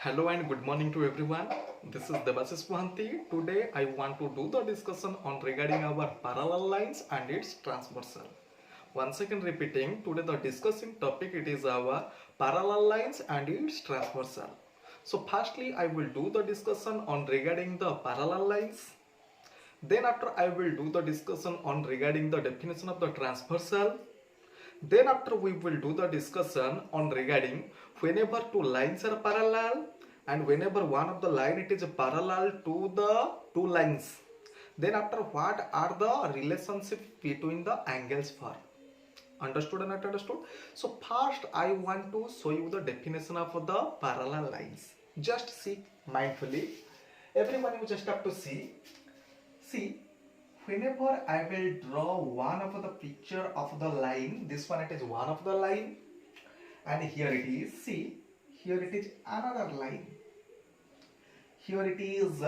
Hello and good morning to everyone. This is Debasis Mohanty. Today I want to do the discussion on regarding our parallel lines and its transversal. Once again repeating, today the discussing topic it is our parallel lines and its transversal. So firstly I will do the discussion on regarding the parallel lines. Then after I will do the discussion on regarding the definition of the transversal. Then after we will do the discussion on regarding whenever two lines are parallel and whenever one of the line it is parallel to the two lines. Then after what are the relationship between the angles for? Understood and not understood? So first I want to show you the definition of the parallel lines. Just see mindfully. Everyone you just have to see. See, whenever I will draw one of the picture of the line, this one it is one of the line, and here it is, see, here it is another line. Here it is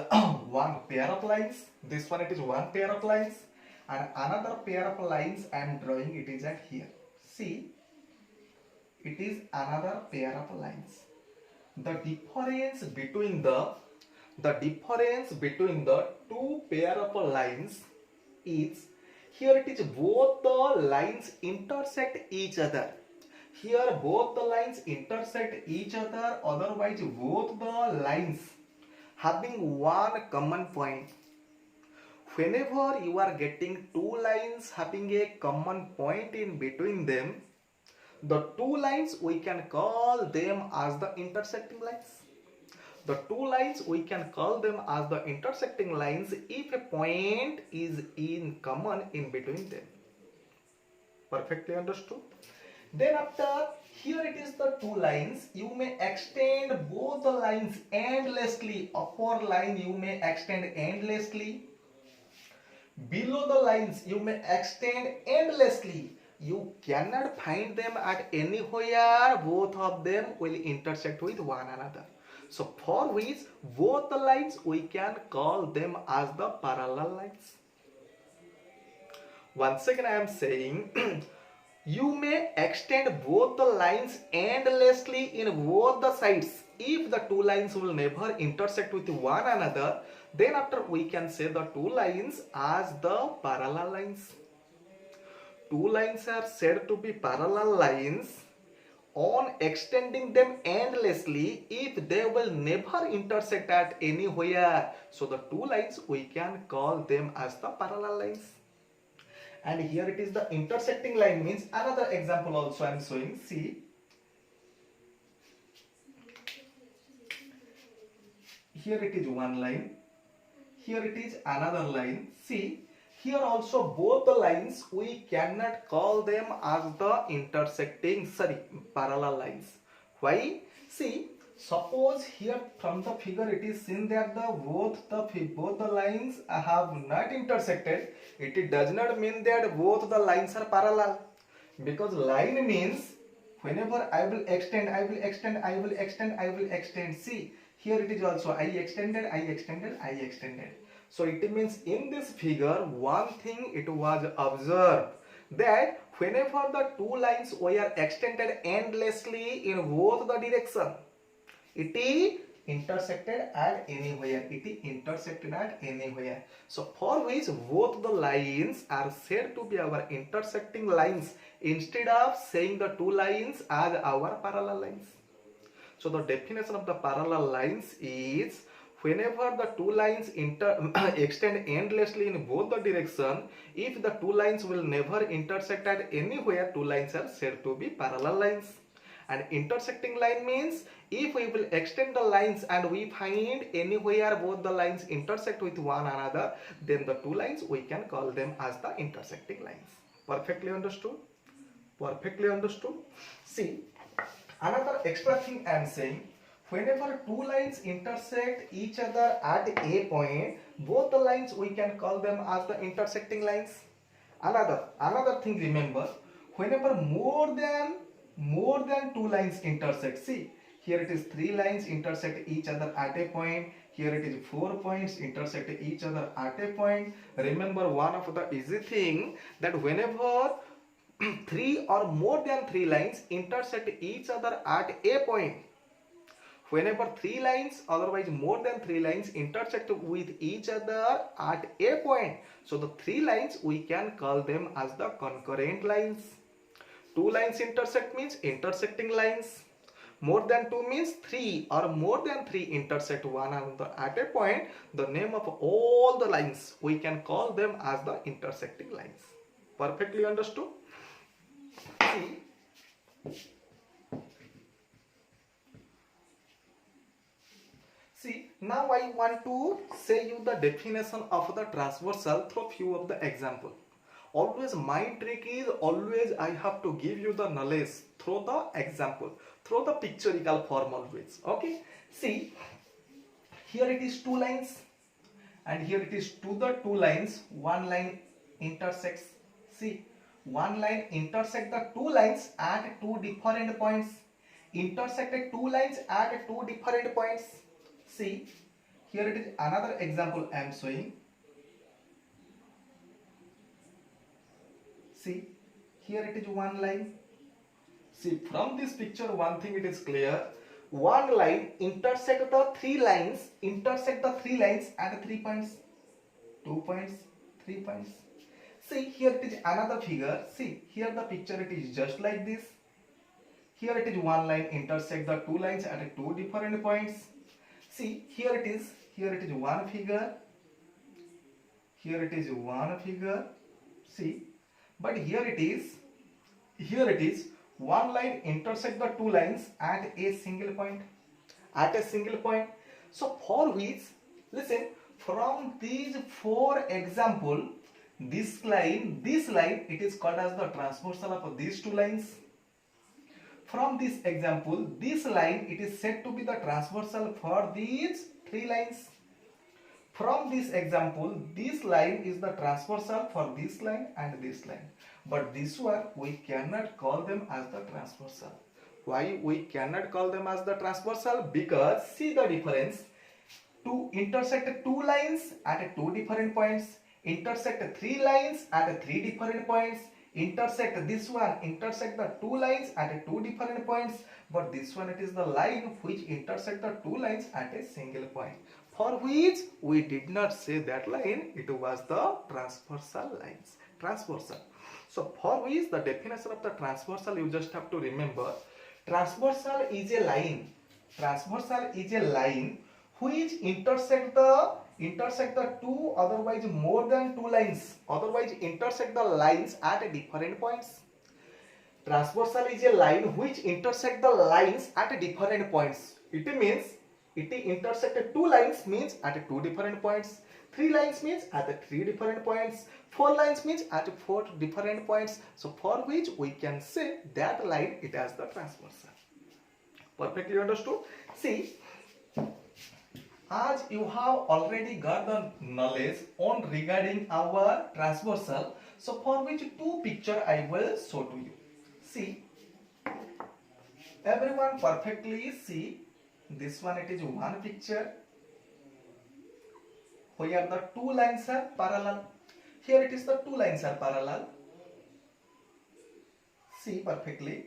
one pair of lines, this one it is one pair of lines, and another pair of lines I am drawing, it is at here. See, it is another pair of lines. The difference between the two pair of lines is, here it is both the lines intersect each other. Here both the lines intersect each other, otherwise both the lines having one common point. Whenever you are getting two lines having a common point in between them, the two lines we can call them as the intersecting lines. The two lines we can call them as the intersecting lines if a point is in common in between them. Perfectly understood? Then after, here it is the two lines, you may extend both the lines endlessly. Upper line you may extend endlessly. Below the lines you may extend endlessly. You cannot find them at anywhere. Both of them will intersect with one another. So for which both the lines we can call them as the parallel lines. Once again I am saying you may extend both the lines endlessly in both the sides. If the two lines will never intersect with one another, then after we can say the two lines as the parallel lines. Two lines are said to be parallel lines on extending them endlessly if they will never intersect at anywhere. So the two lines we can call them as the parallel lines. And here it is the intersecting line, means another example also I am showing. See, here it is one line, here it is another line. See, here also both the lines we cannot call them as the parallel lines. Why? See, suppose here from the figure it is seen that both the lines have not intersected. It does not mean that both the lines are parallel, because line means whenever I will extend, I will extend, I will extend, I will extend. See, here it is also I extended, I extended, I extended. So it means in this figure one thing it was observed, that whenever the two lines were extended endlessly in both the direction, it is intersected at anywhere. It is intersected at anywhere. So for which both the lines are said to be our intersecting lines instead of saying the two lines as our parallel lines. So the definition of the parallel lines is, whenever the two lines extend endlessly in both the direction, if the two lines will never intersect at anywhere, two lines are said to be parallel lines. And intersecting line means if we will extend the lines and we find anywhere both the lines intersect with one another, then the two lines we can call them as the intersecting lines. Perfectly understood? Perfectly understood? See, another extra thing I am saying, whenever two lines intersect each other at a point, both the lines we can call them as the intersecting lines. Another thing, remember, whenever more than two lines intersect, see, here it is three lines intersect each other at a point, here it is 4 points intersect each other at a point. Remember one of the easy thing, that whenever three or more than three lines intersect each other at a point, Whenever three lines, otherwise more than three lines, intersect with each other at a point, so the three lines we can call them as the concurrent lines. Two lines intersect means intersecting lines. More than two means three, or more than three intersect one another at a point. The name of all the lines we can call them as the intersecting lines. Perfectly understood? See, now I want to say you the definition of the transversal through few of the example. Always my trick is always I have to give you the knowledge through the example, through the pictorial form always. Okay, see, here it is two lines, and here it is two lines, one line intersects. See, one line intersect the two lines at two different points. Intersected two lines at two different points. See, here it is another example I am showing. See, here it is one line. See, from this picture one thing it is clear. One line intersect the three lines, at 3 points. 2 points, 3 points. See, here it is another figure. See, here the picture it is just like this. Here it is one line intersect the two lines at two different points. See, here it is one figure. Here it is one figure. See, but here it is one line intersect the two lines at a single point. So for which, listen, from these four example, this line it is called as the transversal of these two lines. From this example, this line it is said to be the transversal for these three lines. From this example, this line is the transversal for this line and this line. But this one we cannot call them as the transversal. Why we cannot call them as the transversal? Because see the difference. To intersect two lines at two different points, intersect three lines at three different points, intersect the two lines at two different points, but this one it is the line which intersect the two lines at a single point, for which we did not say that line, it was the transversal lines. So for which the definition of the transversal you just have to remember, transversal is a line which intersect the two, otherwise more than two lines, intersect the lines at different points. Transversal is a line which intersect the lines at different points. It means it intersected two lines means at two different points. Three lines means at three different points. Four lines means at four different points. So for which we can say that line it has the transversal. Perfectly understood? See, as you have already got the knowledge on regarding our transversal, so for which two picture I will show to you. See, everyone perfectly see, this one it is one picture where the two lines are parallel. Here it is the two lines are parallel. See perfectly,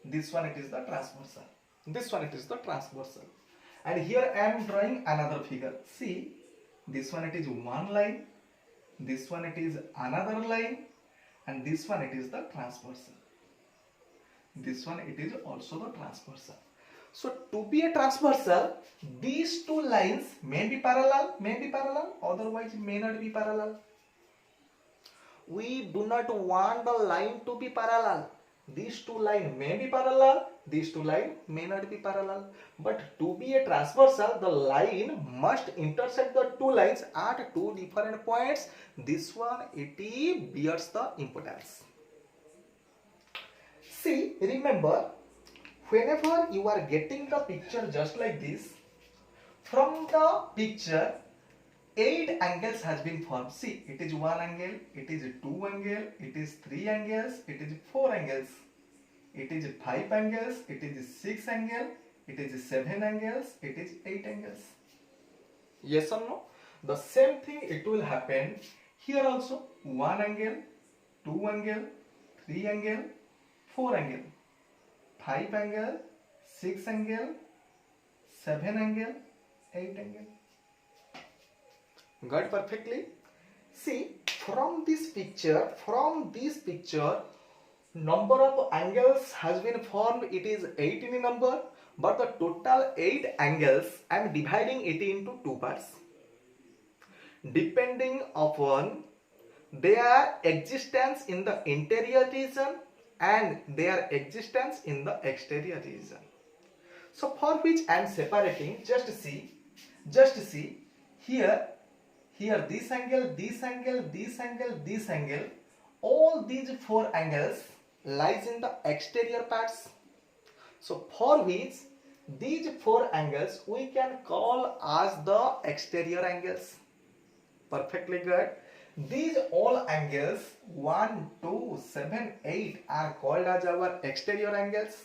this one it is the transversal. And here I am drawing another figure. See, this one it is one line, this one it is another line, and this one it is the transversal. This one it is also the transversal. So to be a transversal, these two lines may be parallel, otherwise may not be parallel. We do not want the line to be parallel. These two lines may be parallel, these two lines may not be parallel. But to be a transversal, the line must intersect the two lines at two different points. This one it bears the importance. See, remember, whenever you are getting the picture just like this, from the picture 8 angles has been formed. See, it is 1 angle, it is 2 angle, it is 3 angles, it is 4 angles, it is 5 angles, it is 6 angle, it is 7 angles, it is 8 angles. Yes or no? The same thing it will happen here also. 1 angle, 2 angle, 3 angle, 4 angle, 5 angle, 6 angle, 7 angle, 8 angle. Got perfectly? See, from this picture, number of angles has been formed. It is 8 in number, but the total 8 angles I am dividing it into two parts, depending upon their existence in the interior region and their existence in the exterior region. So for which I am separating, just see here this angle, this angle, this angle, this angle, all these 4 angles lies in the exterior parts. So for which these 4 angles we can call as the exterior angles. Perfectly good. These all angles 1, 2, 7, 8 are called as our exterior angles.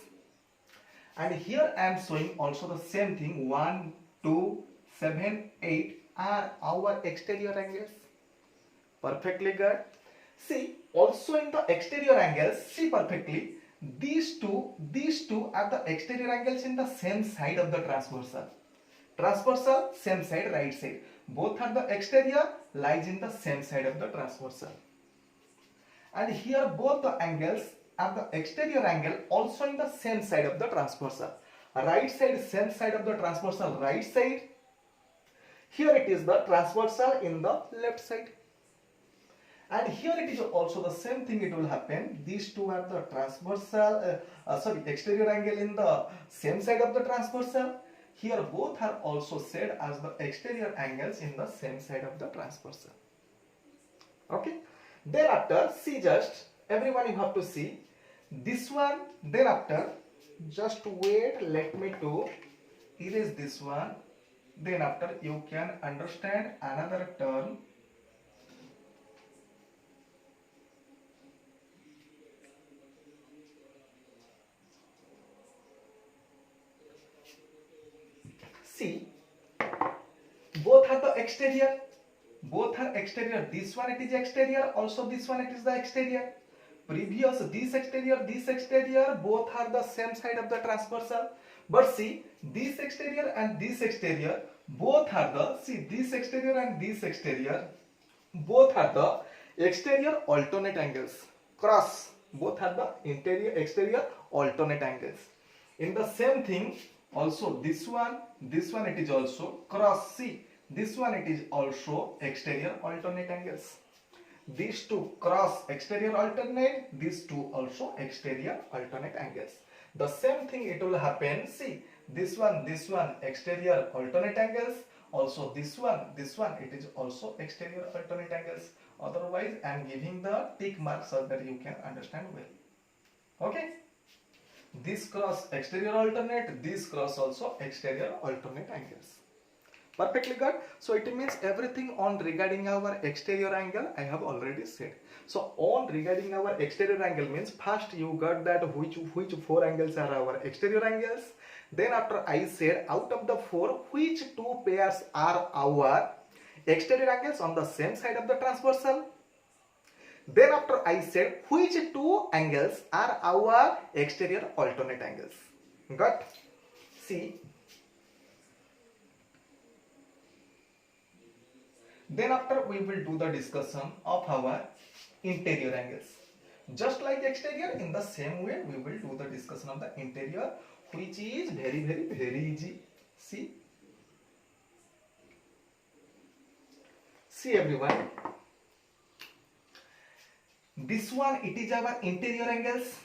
And here I am showing also the same thing, 1, 2, 7, 8 are our exterior angles. Perfectly good. See, also in the exterior angles, see perfectly, these two are the exterior angles in the same side of the transversal. Transversal, same side, right side. Both are the exterior, lies in the same side of the transversal. And here both the angles are the exterior angle also in the same side of the transversal. Right side, same side of the transversal, right side. Here it is the transversal in the left side. And here it is also the same thing, it will happen. These two are the transversal, exterior angle in the same side of the transversal. Here both are also said as the exterior angles in the same side of the transversal. Okay. Thereafter, see, just everyone you have to see this one. Thereafter, just wait, let me to erase this one. Then after you can understand another term. See, both are the exterior. Both are exterior. This one it is exterior. Also this one it is the exterior. Previous this exterior, both are the same side of the transversal. But see, this exterior and this exterior, both are the, see, this exterior and this exterior, both are the exterior alternate angles. Cross, both are the interior exterior alternate angles. In the same thing, also this one it is also cross. See, this one it is also exterior alternate angles. These two cross exterior alternate, these two also exterior alternate angles. The same thing it will happen. See, this one exterior alternate angles. Also this one it is also exterior alternate angles. Otherwise I am giving the tick mark so that you can understand well. Okay. This cross exterior alternate, this cross also exterior alternate angles. Perfectly good. So it means everything on regarding our exterior angle I have already said. So on regarding our exterior angle means first you got that which 4 angles are our exterior angles. Then after I said out of the 4 which 2 pairs are our exterior angles on the same side of the transversal. Then after I said which 2 angles are our exterior alternate angles. Got? See. Then after we will do the discussion of our interior angles. Just like exterior, in the same way we will do the discussion of the interior, which is very easy. See everyone, this one it is our interior angles.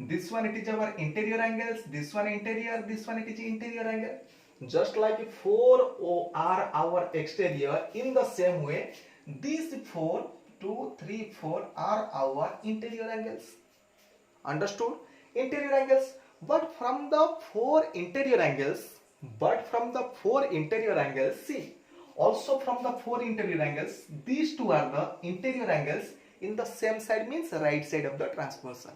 This one it is our interior angles. This one interior, this one it is interior angle. Just like 4 are our exterior, in the same way these 4, 2, 3, 4 are our interior angles. Understood? Interior angles. But from the 4 interior angles, see, also from the 4 interior angles, these 2 are the interior angles in the same side, means right side of the transversal.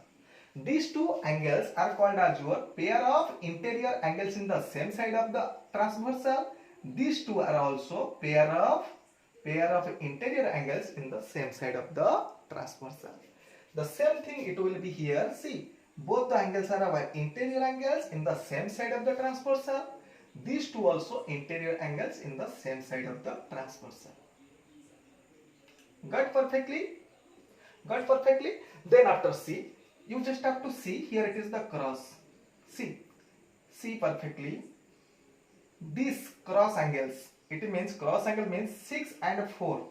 These 2 angles are called as your pair of interior angles in the same side of the transversal. These 2 are also pair of interior angles in the same side of the transversal. The same thing it will be here. See, both the angles are our interior angles in the same side of the transversal. These two also interior angles in the same side of the transversal. Got perfectly? Got perfectly? Then after C, you just have to see here it is the cross. See perfectly. These cross angles, it means cross angle means 6 and 4.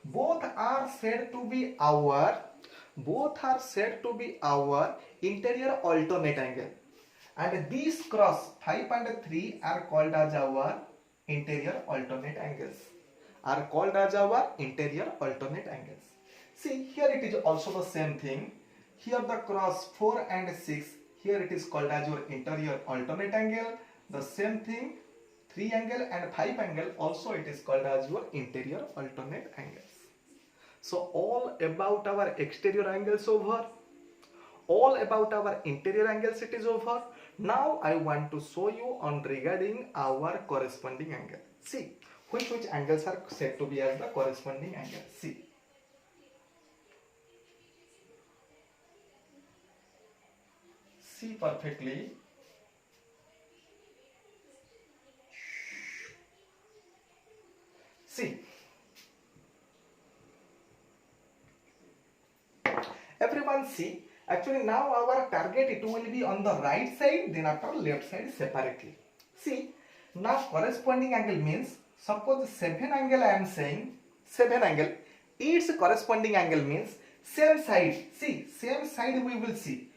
Both are said to be our interior alternate angle. And these cross 5 and 3 are called as our interior alternate angles. See, here it is also the same thing. Here the cross 4 and 6, here it is called as your interior alternate angle. The same thing, 3 angle and 5 angle also it is called as your interior alternate angles. So all about our exterior angles over. All about our interior angles it is over. Now I want to show you on regarding our corresponding angle. See, which angles are said to be as the corresponding angle. See perfectly. See, everyone see, actually now our target it will be on the right side, then after left side separately. See, now corresponding angle means, suppose 7 angle I am saying, 7 angle, its corresponding angle means same side. See, same side we will see.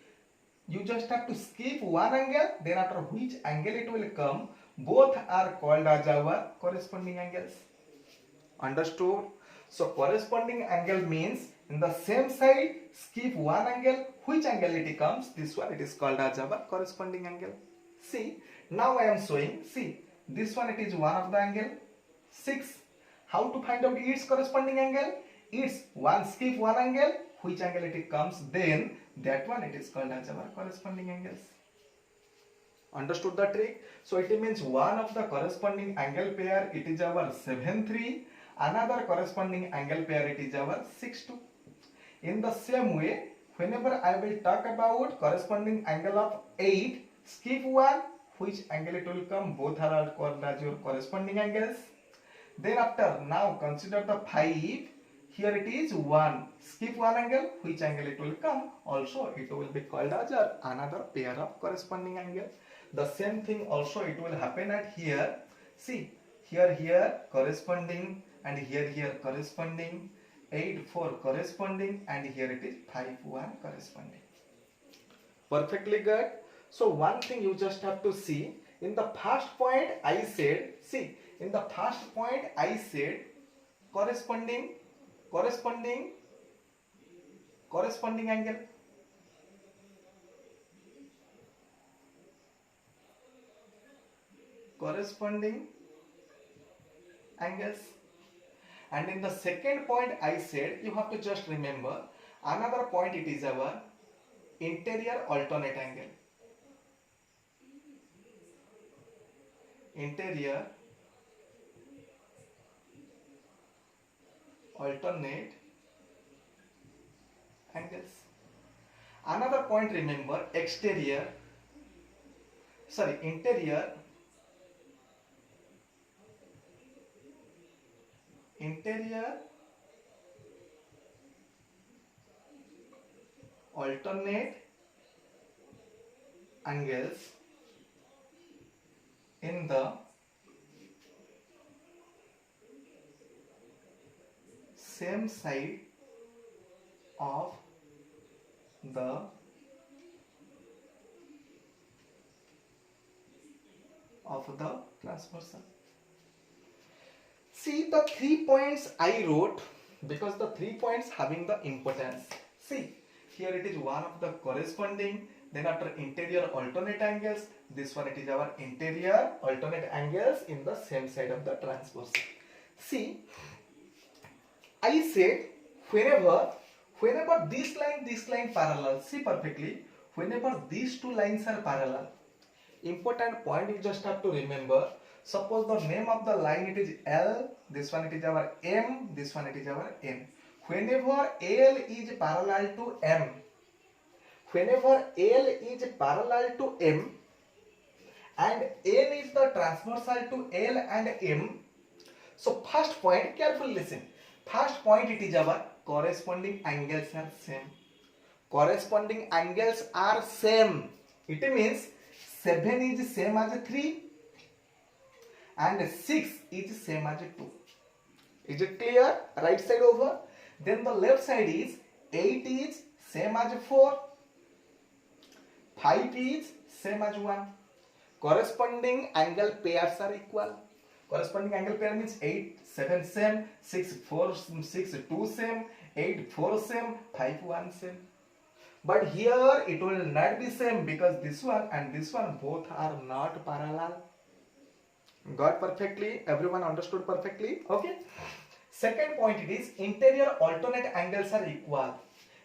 You just have to skip one angle, then after which angle it will come, both are called as our corresponding angles. Understood? So corresponding angle means in the same side, skip one angle, which angle it comes, this one it is called as our corresponding angle. See, now I am showing, see, this one it is one of the angle, 6. How to find out its corresponding angle? It's one, skip one angle, which angle it comes, then that one it is called as our corresponding angles. Understood the trick? So it means one of the corresponding angle pair it is our 7, 3. Another corresponding angle pair it is our 6, 2. In the same way, whenever I will talk about corresponding angle of 8, skip one, which angle it will come, both are called as your corresponding angles. Then after, now consider the 5, here it is 1, skip one angle, which angle it will come, also it will be called as another pair of corresponding angle. The same thing also it will happen at here. See, here corresponding, and here corresponding, 8, 4 corresponding, and here it is 5, 1 corresponding. Perfectly good. So one thing you just have to see, in the first point I said, see, in the first point I said corresponding angle. Corresponding angles. And in the second point I said, you have to just remember another point, it is our interior alternate angle. Interior alternate angles. Another point, remember, interior alternate angles in the same side of the transversal. See the 3 points I wrote because the 3 points having the importance. See, here it is one of the corresponding, then after interior alternate angles, this one it is our interior alternate angles in the same side of the transversal. See, I said whenever this line parallel, see perfectly, whenever these two lines are parallel, important point you just have to remember, suppose the name of the line it is L, this one it is our M, this one it is our N. Whenever L is parallel to M, and N is the transversal to L and M. So first point, carefully listen. First point, it is our corresponding angles are same. Corresponding angles are same. It means 7 is same as 3 and 6 is same as 2. Is it clear? Right side over. Then the left side is 8 is same as 4. 5 is same as 1. Corresponding angle pairs are equal. Corresponding angle pair means 8, 7 same, 6, 4, 6, 2 same, 8, 4 same, 5, 1 same. But here it will not be same because this one and this one both are not parallel. Got perfectly? Everyone understood perfectly? Okay. Second point, it is interior alternate angles are equal.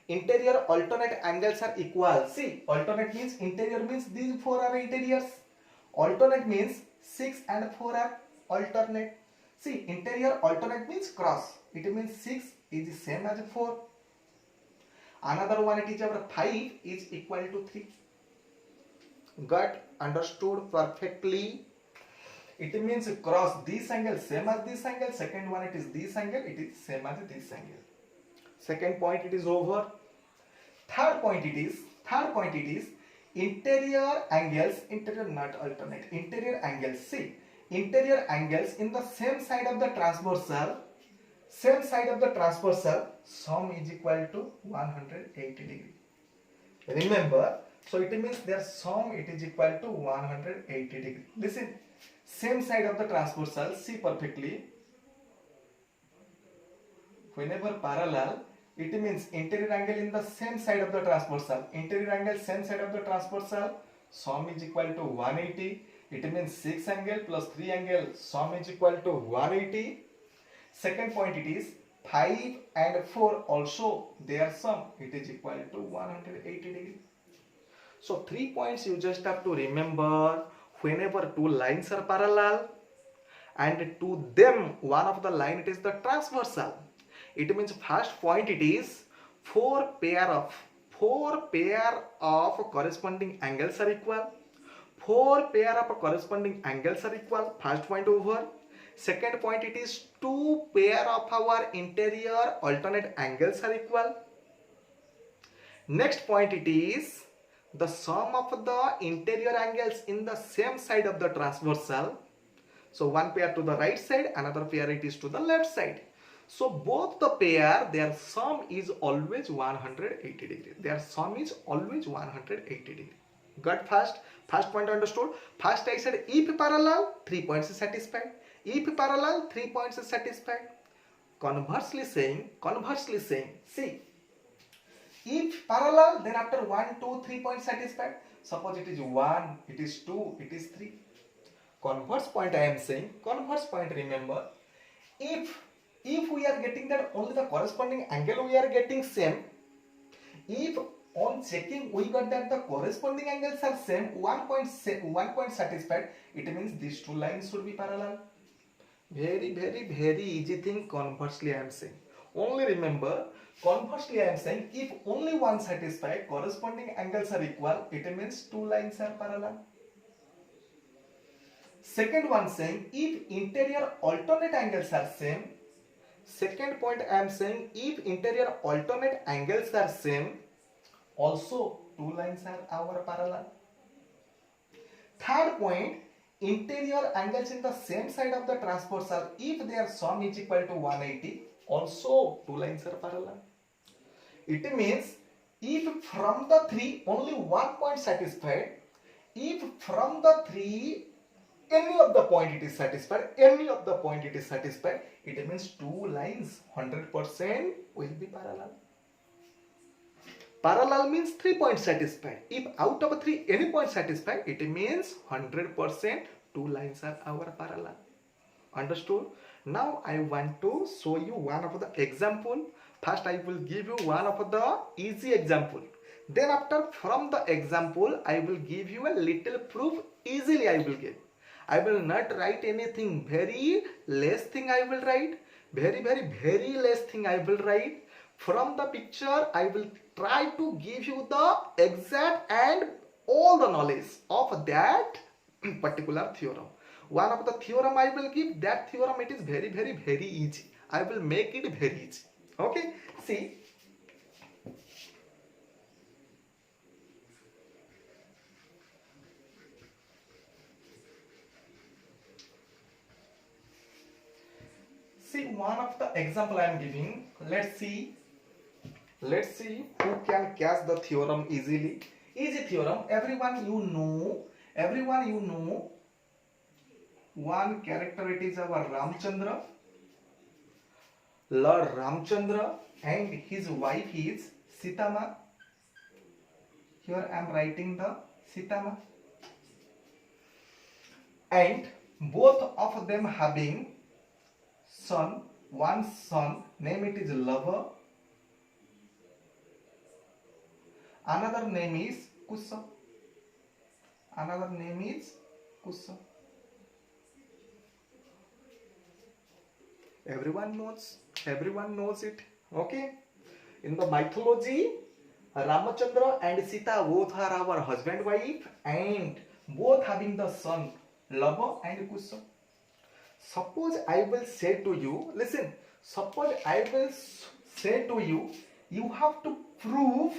Interior alternate angles are equal. See, alternate means interior means these four are interiors. Alternate means 6 and 4 are alternate. See, interior alternate means cross. It means 6 is the same as 4. Another one, it is our 5 is equal to 3. Got understood perfectly? It means cross this angle same as this angle. Second one, it is this angle, it is same as this angle. Second point, it is over. Third point it is interior angles, interior not alternate, interior angles. See, interior angles in the same side of the transversal, sum is equal to 180 degree. Remember, so it means their sum it is equal to 180 degree. Listen, same side of the transversal, see perfectly. Whenever parallel, it means interior angle in the same side of the transversal. Interior angle same side of the transversal, sum is equal to 180. It means 6 angle plus 3 angle, sum is equal to 180. Second point, it is 5 and 4 also their sum it is equal to 180 degree. So 3 points you just have to remember. Whenever two lines are parallel and to them one of the line it is the transversal, it means first point it is four pair of corresponding angles are equal. 4 pair of corresponding angles are equal. First point over. Second point, it is 2 pair of our interior alternate angles are equal. Next point, it is the sum of the interior angles in the same side of the transversal. So one pair to the right side, another pair it is to the left side. So both the pair, their sum is always 180 degree. Their sum is always 180 degree. Got first point understood? First I said if parallel, 3 points is satisfied. If parallel, 3 points is satisfied. Conversely saying, see, if parallel, then after 1, 2, 3 points satisfied. Suppose it is 1, it is 2, it is 3. Converse point I am saying, converse point remember, if we are getting that only the corresponding angle we are getting same, if on checking we got that the corresponding angles are same, 1 point satisfied, it means these two lines should be parallel. Very easy thing. Conversely I am saying, only remember, conversely I am saying, if only one satisfied, corresponding angles are equal, it means two lines are parallel. Second one saying, if interior alternate angles are same. Second point I am saying, if interior alternate angles are same, also two lines are our parallel. Third point, interior angles in the same side of the transversal, if their sum is equal to 180, also two lines are parallel. It means if from the 3 only 1 point satisfied, if from the 3 any of the point it is satisfied, it means two lines 100% will be parallel. Parallel means 3 points satisfied. If out of 3 any point satisfied, it means 100% two lines are our parallel. Understood? Now I want to show you one of the example. First I will give you one of the easy example. Then after from the example I will give you a little proof. Easily I will give. I will not write anything. Very less thing I will write. Very less thing I will write. From the picture I will try to give you the exact and all the knowledge of that particular theorem. One of the theorem I will give, that theorem it is very easy. I will make it very easy. Okay, see. See, one of the example I am giving. Let's see who can catch the theorem easily. Easy theorem. Everyone you know. One character, it is our Ramchandra, Lord Ramchandra, and his wife is Sitama. Here I am writing the Sitama, and both of them having son. One son, name it is Lava. Another name is Kusa. Everyone knows it. Okay. In the mythology, Ramachandra and Sita both are our husband wife, and both having the son Lava and Kusa. Suppose I will say to you, listen. Suppose I will say to you, you have to prove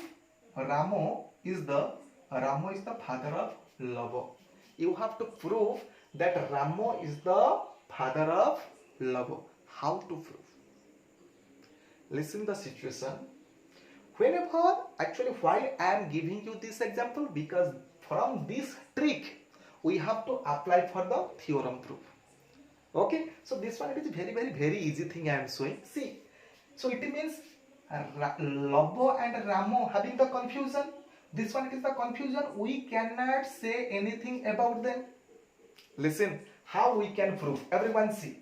Ramo is the father of Lava. You have to prove that Ramo is the father of Lava. How to prove? Listen the situation. Whenever, actually why I am giving you this example, because from this trick we have to apply for the theorem proof. Okay, so this one it is very easy thing I am showing. See, so it means Lava and Ramo having the confusion. This one it is the confusion. We cannot say anything about them. Listen, how we can prove? Everyone see.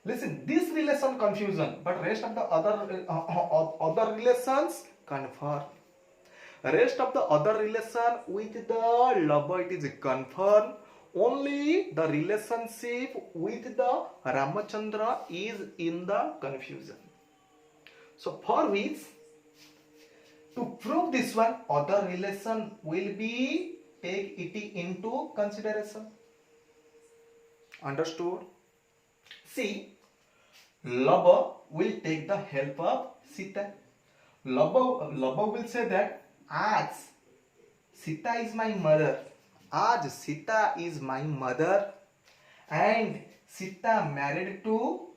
Listen, this relation confusion, but rest of the other relations confirm. Rest of the other relation with the Lava it is confirmed. Only the relationship with the Ramachandra is in the confusion. So for which, to prove this one, other relation will be take it into consideration. Understood? See, Lava will take the help of Sita. Lava will say that as Sita is my mother, and Sita married to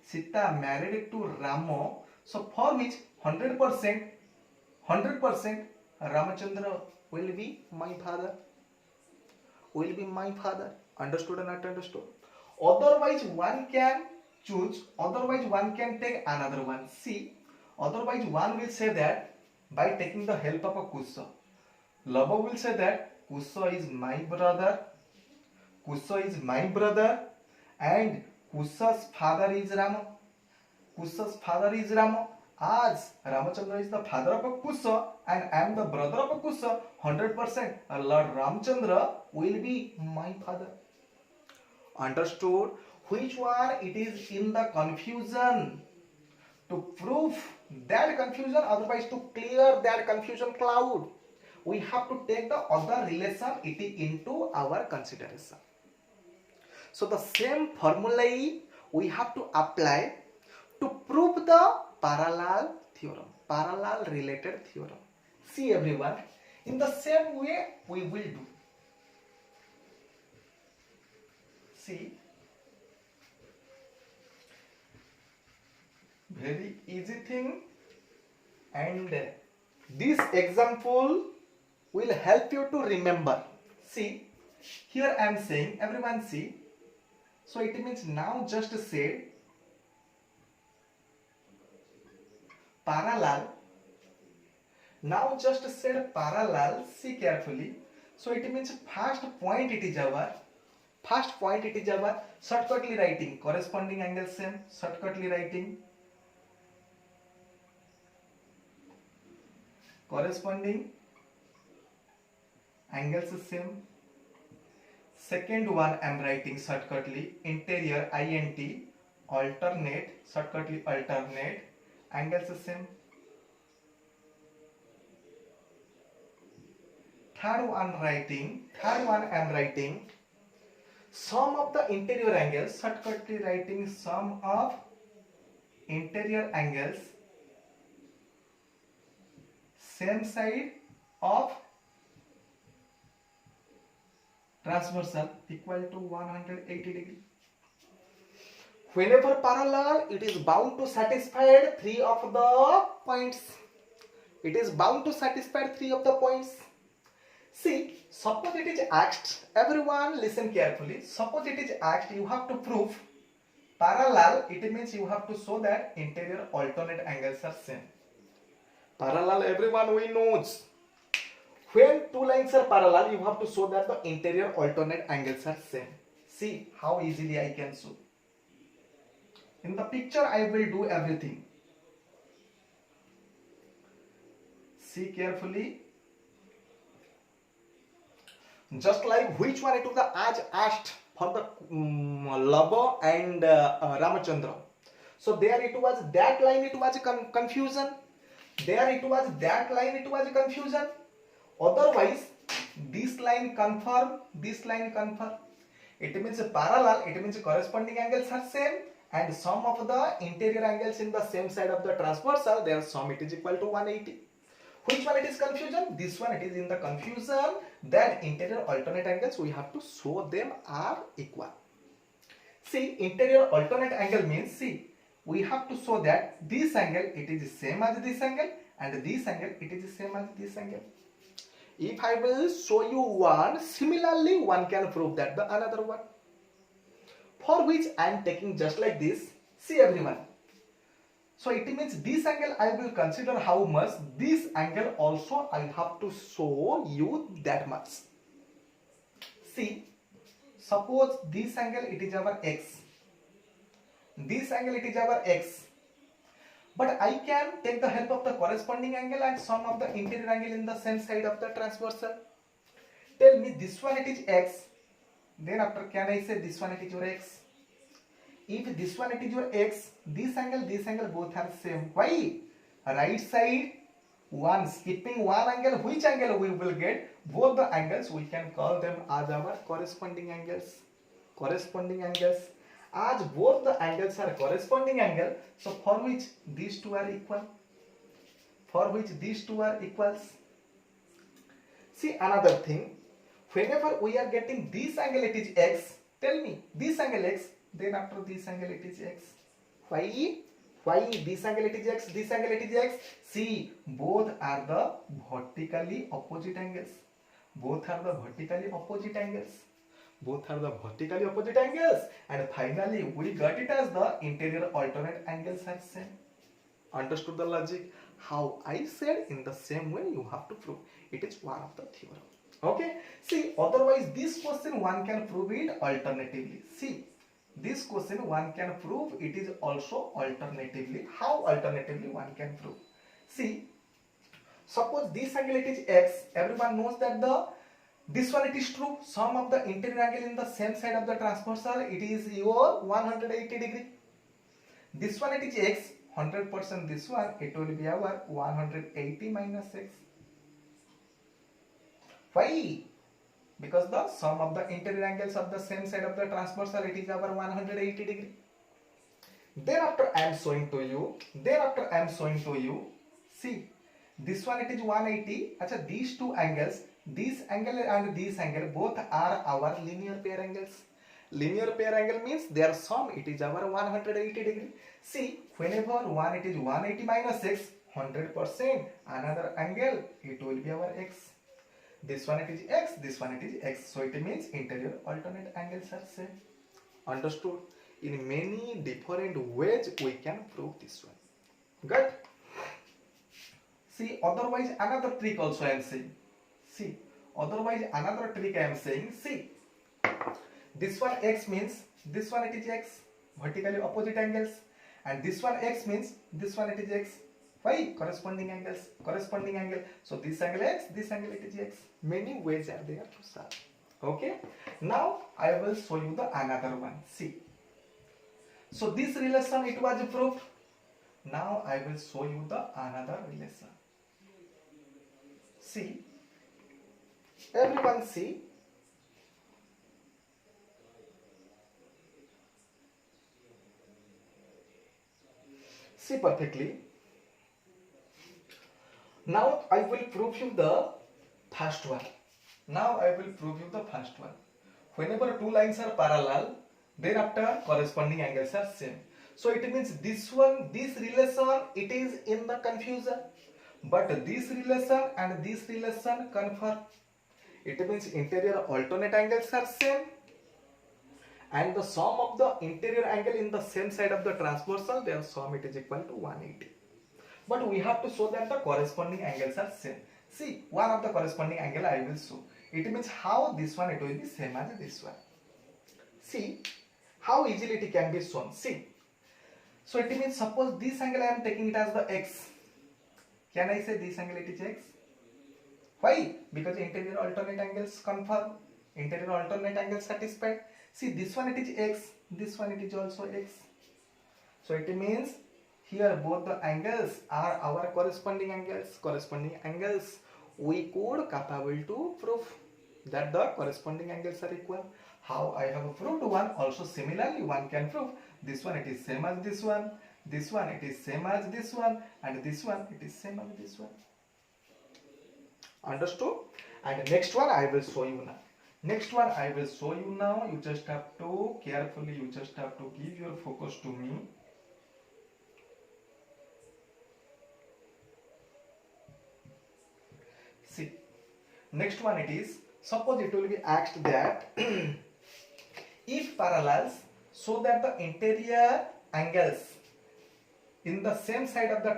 Ramo. So for which 100% Ramachandra will be my father. Understood or not understood? Otherwise one can choose. Otherwise one can take another one. See, otherwise one will say that by taking the help of a Kusa. Lava will say that Kusa is my brother, and Kusa's father is Rama. As Ramachandra is the father of a Kusa and I am the brother of a Kusa, 100% Lord Ramchandra will be my father. Understood? Which one it is in the confusion? To prove that confusion, otherwise to clear that confusion cloud, we have to take the other relation it into our consideration. So the same formula we have to apply to prove the parallel related theorem. See everyone, in the same way we will do. See, very easy thing, and this example will help you to remember. See, here I am saying, everyone see, so it means now just say parallel. Now just said parallel, see carefully. So it means first point it is our shortcutly writing, corresponding angle same, shortcutly writing, corresponding angles same. Second one I am writing shortcutly, interior int, alternate, shortcutly alternate, angles same. Third one I am writing Sum of the interior angles, shortcutly writing sum of interior angles same side of transversal equal to 180 degree. Whenever parallel, it is bound to satisfy three of the points. It is bound to satisfy three of the points. See, suppose it is asked, everyone listen carefully. Suppose it is asked, you have to prove parallel, it means you have to show that interior alternate angles are same. Parallel, everyone we knows. When two lines are parallel, you have to show that the interior alternate angles are same. See how easily I can show. In the picture, I will do everything. See carefully. Just like which one it was as asked for the Lava and Ramachandra. So there it was that line, it was confusion. There it was that line, it was confusion. Otherwise, this line confirm, this line confirm. It means parallel, it means corresponding angles are same, and sum of the interior angles in the same side of the transversal, their sum it is equal to 180. Which one it is confusion? This one it is in the confusion that interior alternate angles we have to show them are equal. See, interior alternate angle means, see, we have to show that this angle it is the same as this angle and this angle it is the same as this angle. If I will show you one, similarly one can prove that the another one. For which I am taking just like this. See everyone. So it means this angle I will consider how much, this angle also I have to show you that much. See, suppose this angle it is our x, this angle it is our x, but I can take the help of the corresponding angle and sum of the interior angle in the same side of the transversal. Tell me this one it is x, then after can I say this one it is your x? If this one it is your x, this angle both are same. Why? Right side one, skipping one angle, which angle we will get? Both the angles we can call them as our corresponding angles. Corresponding angles. As both the angles are corresponding angle, so for which these two are equal. For which these two are equals. See another thing. Whenever we are getting this angle it is x, tell me this angle x, then after this angle it is x. Why? Why this angle it is x, this angle it is x? See, both are the vertically opposite angles. Both are the vertically opposite angles. Both are the vertically opposite angles. And finally, we got it as the interior alternate angles are same. Understood the logic? How I said, in the same way you have to prove. It is one of the theorem. Okay? See, otherwise this question one can prove it alternatively. See, this question one can prove it is also alternatively. How alternatively one can prove? See, suppose this angle it is x. Everyone knows that this one it is true. Sum of the interior angle in the same side of the transversal it is your 180 degree. This one it is x. 100% this one it will be our 180 minus x. Why? Because the sum of the interior angles of the same side of the transversal it is our 180 degree. Thereafter I am showing to you, see, this one it is 180. Achha, these two angles, this angle and this angle both are our linear pair angles. Linear pair angle means their sum it is our 180 degree. See, whenever one it is 180 minus x, 100% another angle it will be our x. This one it is x, this one it is x. So it means interior alternate angles are same. Understood? In many different ways we can prove this one. Good? See, otherwise another trick also I am saying. See, otherwise another trick I am saying. See, this one x means this one it is x, vertically opposite angles, and this one x means this one it is x. Why? Corresponding angles, corresponding angle. So this angle x, this angle it is x. Many ways are there to solve. Okay. Now I will show you the another one. See. So this relation it was proved. Now I will show you the another relation. See. Everyone see. See perfectly. Now I will prove you the first one. Now I will prove you the first one. Whenever two lines are parallel, thereafter corresponding angles are same. So it means this one, this relation, it is in the confusion. But this relation and this relation confirm. It means interior alternate angles are same. And the sum of the interior angle in the same side of the transversal, their sum it is equal to 180. But we have to show that the corresponding angles are same. See, one of the corresponding angle I will show. It means how this one it will be same as this one. See, how easily it can be shown. See, so it means suppose this angle I am taking it as the x. Can I say this angle it is x? Why? Because interior alternate angles confirm. Interior alternate angles satisfied. See, this one it is x, this one it is also x. So it means here both the angles are our corresponding angles. Corresponding angles. We could capable to prove that the corresponding angles are equal. How I have proved one, also similarly one can prove this one it is same as this one it is same as this one, and this one it is same as this one. Understood? And next one I will show you now. Next one I will show you now. You just have to carefully, you just have to give your focus to me. See, next one it is, suppose it will be asked that if parallels, so that the interior angles in the same side of the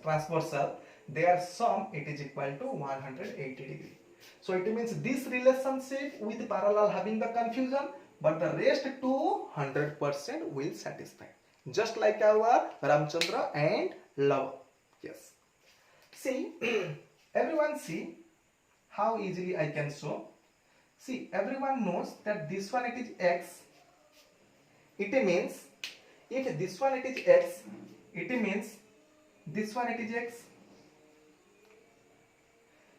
transversal, their sum it is equal to 180 degree. So it means this relationship with parallel having the confusion, but the rest to 100% will satisfy. Just like our Ramchandra and Lava. Yes. See, everyone see how easily I can show. See, everyone knows that this one it is x. It means if this one it is x, it means this one it is x.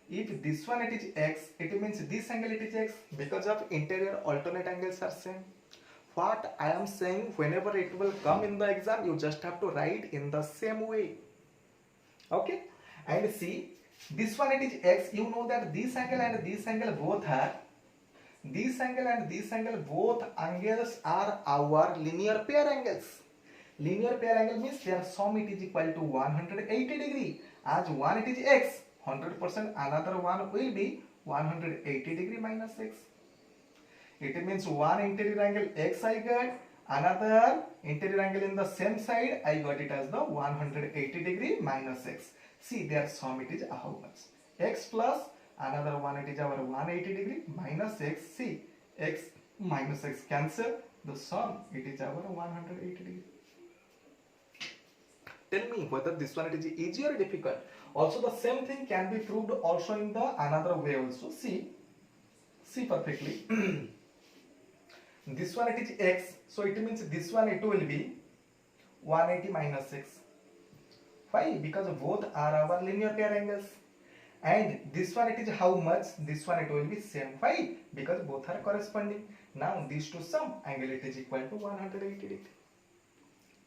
If this one it is x, it means this angle it is x, because of interior alternate angles are same. What I am saying, whenever it will come in the exam, you just have to write in the same way. Okay? And see, this one it is x, you know that this angle and this angle both are, this angle and this angle both angles are our linear pair angles. Linear pair angle means their sum it is equal to 180 degree. As one it is x, 100% another one will be 180 degree minus x. It means one interior angle x I got, another interior angle in the same side I got it as the 180 degree minus x. See, their sum it is how much? X plus another one it is our 180 degree minus x. See, x minus x cancel, the sum it is our 180 degree. Tell me whether this one it is easy or difficult. Also the same thing can be proved also in the another way also. See perfectly. This one it is x, so it means this one it will be 180 minus x. Why? Because both are our linear pair angles. And this one it is how much? This one it will be same. Why? Because both are corresponding. Now these two sum, angle it is equal to 180 degree.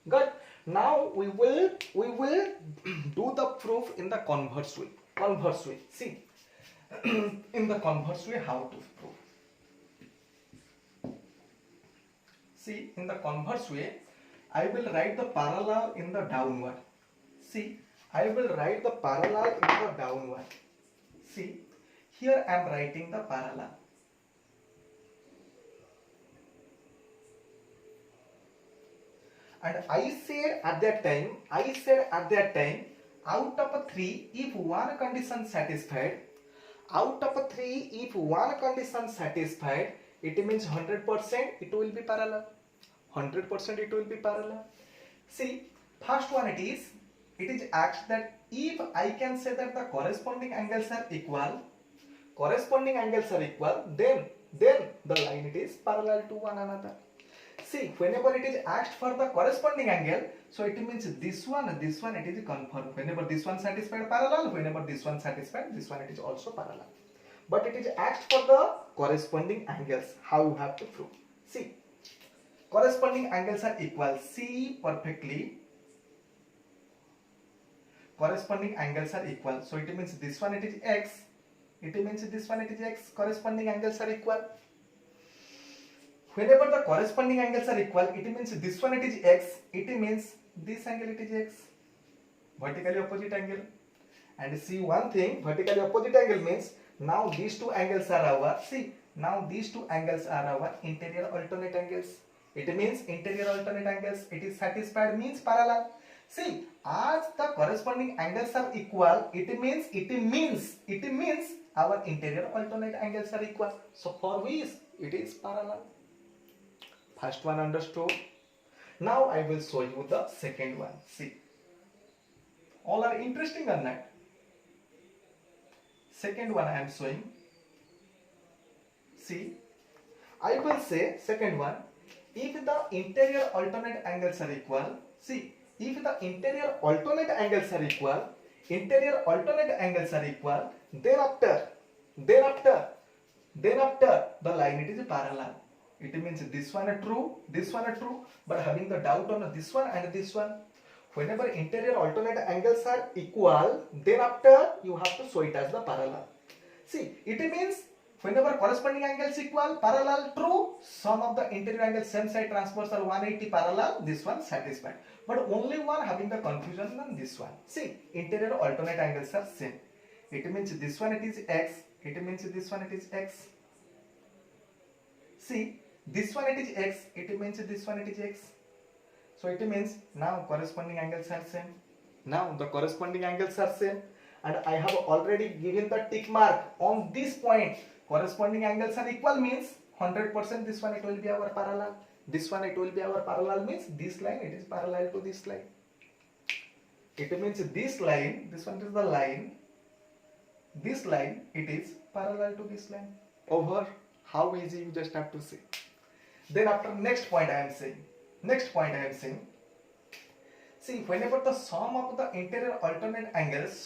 Good. Now we will do the proof in the converse way. See, in the converse way how to prove. See, in the converse way, I will write the parallel in the downward. See, I will write the parallel in the downward. See, here I am writing the parallel. And I said at that time, out of 3, if one condition satisfied, it means 100% it will be parallel. 100% it will be parallel. See, first one it is asked that if I can say that the corresponding angles are equal, then the line it is parallel to one another. See, whenever it is asked for the corresponding angle, so it means this one it is confirmed. Whenever this one satisfied parallel, whenever this one satisfied, this one it is also parallel. But it is asked for the corresponding angles. How you have to prove? See, corresponding angles are equal. See perfectly. corresponding angles are equal. So it means this one it is x. It means this one it is x. Corresponding angles are equal. Whenever the corresponding angles are equal, it means this one it is x. It means this angle it is x. Vertically opposite angle. And see one thing, vertically opposite angle means now these two angles are our, see, now these two angles are our interior alternate angles. It means interior alternate angles, it is satisfied means parallel. See, as the corresponding angles are equal, it means our interior alternate angles are equal. So for which it is parallel. First one understood. Now I will show you the second one. See, all are interesting or not? Second one I am showing. See, I will say second one, if the interior alternate angles are equal, see, if the interior alternate angles are equal, thereafter the line it is parallel. It means this one are true, but having the doubt on this one and this one. Whenever interior alternate angles are equal, then after you have to show it as the parallel. See, it means whenever corresponding angles equal, parallel, true, sum of the interior angles same side transversal 180 parallel, this one satisfied. But only one having the confusion than this one. See, interior alternate angles are same. It means this one it is x, it means this one it is x. See, this one it is x, it means this one it is x. So it means now corresponding angles are same. Now the corresponding angles are same, and I have already given the tick mark on this point. Corresponding angles are equal means 100% this one it will be our parallel. This one it will be our parallel means this line it is parallel to this line. It means this line, this one is the line. This line it is parallel to this line. Over. How easy, you just have to see. Then after next point I am saying. See, whenever the sum of the interior alternate angles,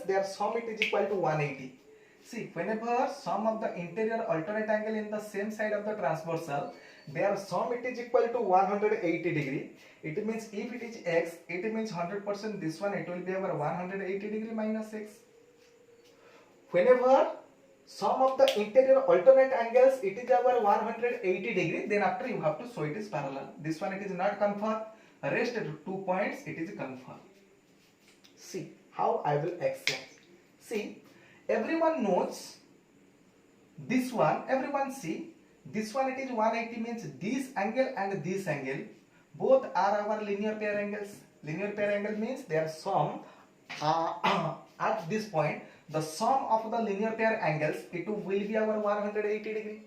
their sum it is equal to 180. See, whenever sum of the interior alternate angle in the same side of the transversal, their sum it is equal to 180 degree. It means if it is x, it means 100% this one it will be our 180 degree minus x. Whenever sum of the interior alternate angles it is our 180 degree, then after you have to show it is parallel. This one it is not confirmed, rest 2 points it is confirmed. See how I will explain. See, everyone knows this one, everyone see, this one it is 180 means this angle and this angle both are our linear pair angles. Linear pair angle means their sum at this point, the sum of the linear pair angles it will be our 180 degree.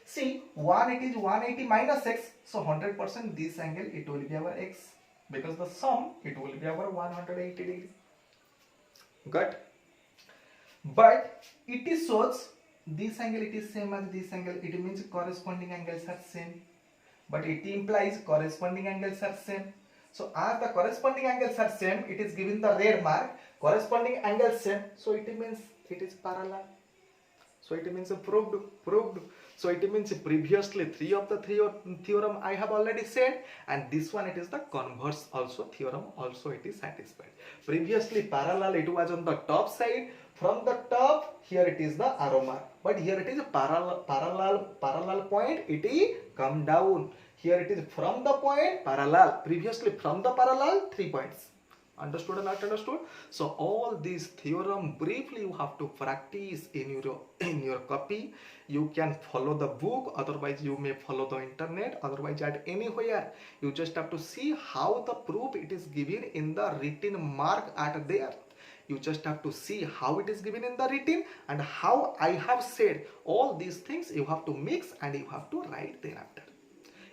See, 1 it is 180 minus x, so 100% this angle it will be our x, because the sum it will be our 180 degree. Got? But it is shows this angle it is same as this angle, it means corresponding angles are same, but it implies corresponding angles are same. So as the corresponding angles are same, it is given the red mark, corresponding angles same, so it means it is parallel. So it means proved. So it means previously 3 of the theorem I have already said, and this one it is the converse also theorem also it is satisfied. Previously parallel it was on the top side, from the top here it is the arrow mark, but here it is a parallel point it is come down. Here it is from the point parallel, previously from the parallel 3 points. Understood or not understood? So all these theorem briefly you have to practice in your copy. You can follow the book, otherwise you may follow the internet, otherwise at anywhere. You just have to see how the proof it is given in the written mark at there. You just have to see how it is given in the written and how I have said. All these things you have to mix and you have to write thereafter.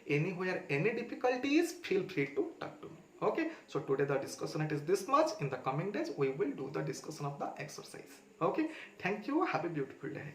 Anywhere any difficulties, feel free to talk to me. Okay, so today the discussion it is this much. In the coming days we will do the discussion of the exercise. Okay, thank you, have a beautiful day.